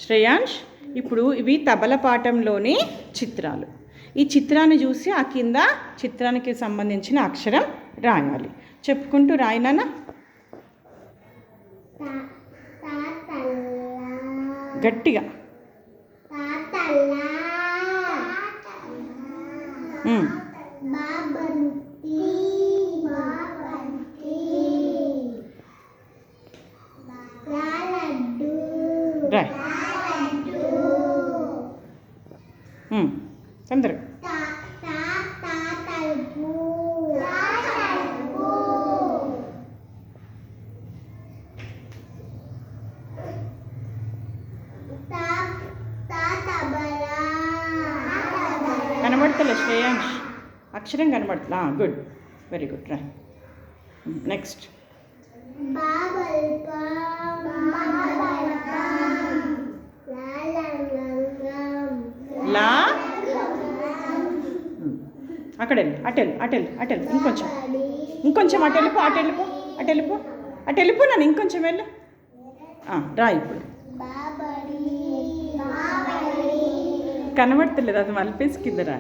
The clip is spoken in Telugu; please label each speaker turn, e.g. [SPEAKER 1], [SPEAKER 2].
[SPEAKER 1] శ్రేయాంష్, ఇప్పుడు ఇవి తబల పాఠంలోని చిత్రాలు. ఈ చిత్రాన్ని చూసి ఆ కింద చిత్రానికి సంబంధించిన అక్షరం రాయాలి. చెప్పుకుంటూ రాయినానా. గట్టిగా. రాయ్ తొందరగా. కనబడతలే శ్రేయాంష్, అక్షరం కనబడతలా. Good, very good. రా నెక్స్ట్. లా. అక్కడ వెళ్ళి అటెల్ ఇంకొంచెం అటెళ్ళిపో నన్ను ఇంకొంచెం వెళ్ళు. రా ఇప్పుడు. కనబడతలేదు, అది మలిపేసి కింద రా.